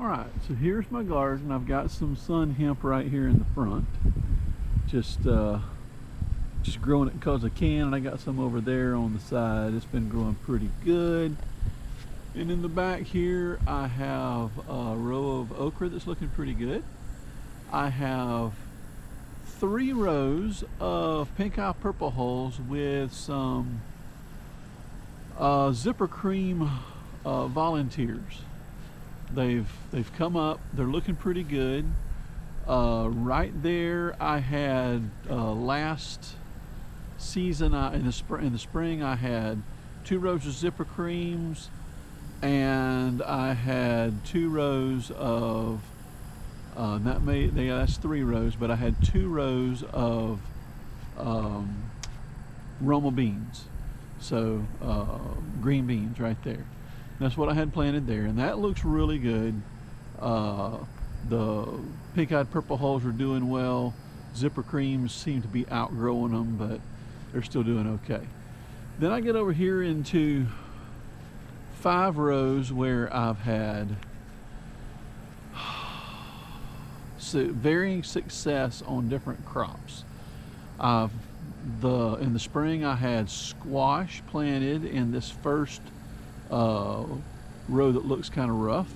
Alright, so here's my garden. I've got some sun hemp right here in the front. Just growing it because I can, and I got some over there on the side. It's been growing pretty good. And in the back here, I have a row of okra that's looking pretty good. I have 3 rows of pink eye purple hulls with some zipper cream volunteers. They've come up. They're looking pretty good. Right there, I had last season in the spring I had 2 rows of zipper creams, and I had 2 rows of that's 3 rows, but I had 2 rows of Roma beans, so green beans right there. That's what I had planted there, and that looks really good. The pink-eyed purple hulls are doing well. Zipper creams seem to be outgrowing them, but they're still doing okay. Then I get over here into 5 rows where I've had varying success on different crops. In the spring I had squash planted in this first row that looks kind of rough.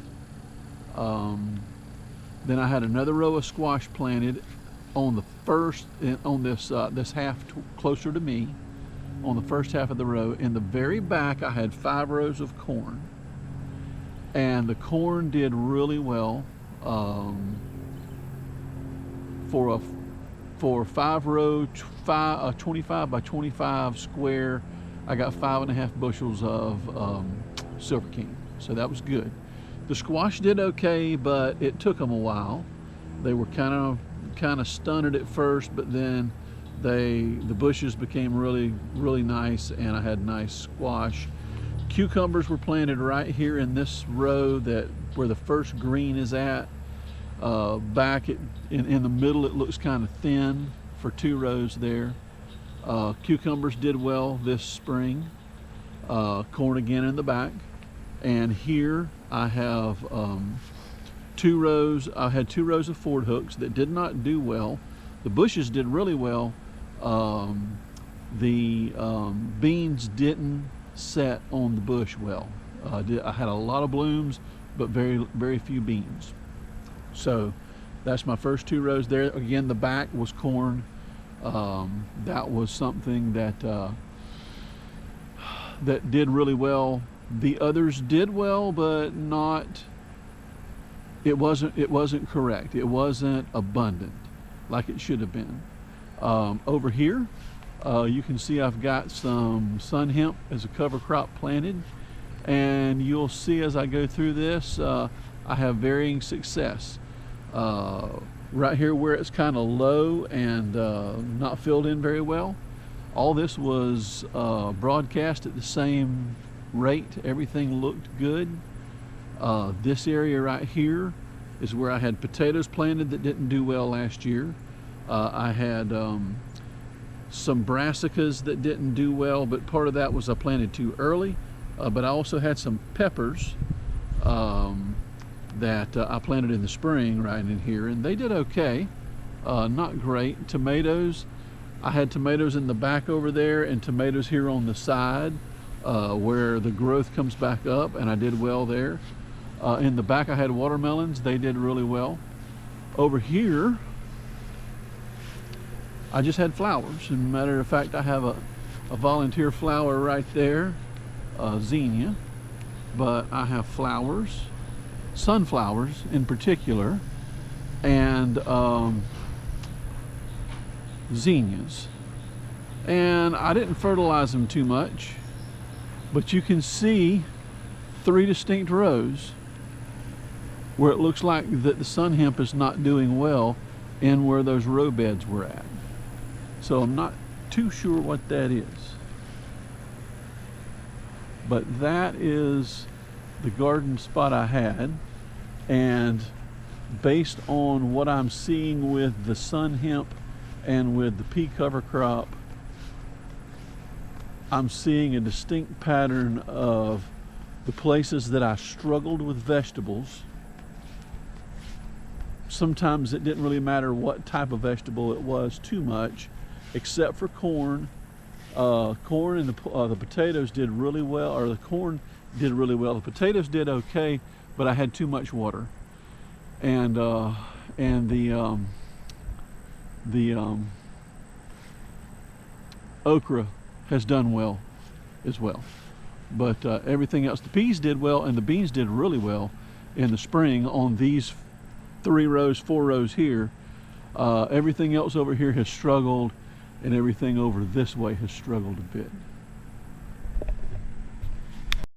Then I had another row of squash planted on the first, on this half closer to me, on the first half of the row. In the very back I had 5 rows of corn, and the corn did really well. For 5 row, 25 by 25 square, I got 5.5 bushels of Silver King, so that was good. The squash did okay, but it took them a while. They were kind of stunted at first, but then the bushes became really nice, and I had nice squash. Cucumbers were planted right here in this row where the first green is at. Back in the middle, it looks kind of thin for 2 rows there. Cucumbers did well this spring. Corn again in the back. And here I have 2 rows. I had 2 rows of Ford hooks that did not do well. The bushes did really well. The beans didn't set on the bush well. I had a lot of blooms, but very few beans. So that's my first 2 rows there. Again, the back was corn. That was something that did really well. The others did well, but not. It wasn't correct. It wasn't abundant like it should have been. Over here, you can see I've got some sun hemp as a cover crop planted, and you'll see as I go through this, I have varying success. Right here where it's kind of low and not filled in very well, all this was broadcast at the same rate. Everything looked good. This area right here is where I had potatoes planted that didn't do well last year. I had some brassicas that didn't do well, but part of that was I planted too early. But I also had some peppers that I planted in the spring right in here, and they did okay. Not great. Tomatoes, I had tomatoes in the back over there and tomatoes here on the side where the growth comes back up, and I did well there. In the back I had watermelons. They did really well. Over here I just had flowers. As a matter of fact, I have a volunteer flower right there, zinnia, but I have flowers, sunflowers in particular, and zinnias. And I didn't fertilize them too much, but you can see 3 distinct rows where it looks like that the sun hemp is not doing well and where those row beds were at. So I'm not too sure what that is. But that is the garden spot I had, and based on what I'm seeing with the sun hemp and with the pea cover crop, I'm seeing a distinct pattern of the places that I struggled with vegetables sometimes it didn't really matter what type of vegetable it was too much, except for corn. Corn and the potatoes did really well, or the corn did really well. The potatoes did okay, but I had too much water, and the okra has done well as well. But everything else, the peas did well, and the beans did really well in the spring on these 3 rows, 4 rows here. Everything else over here has struggled, and everything over this way has struggled a bit.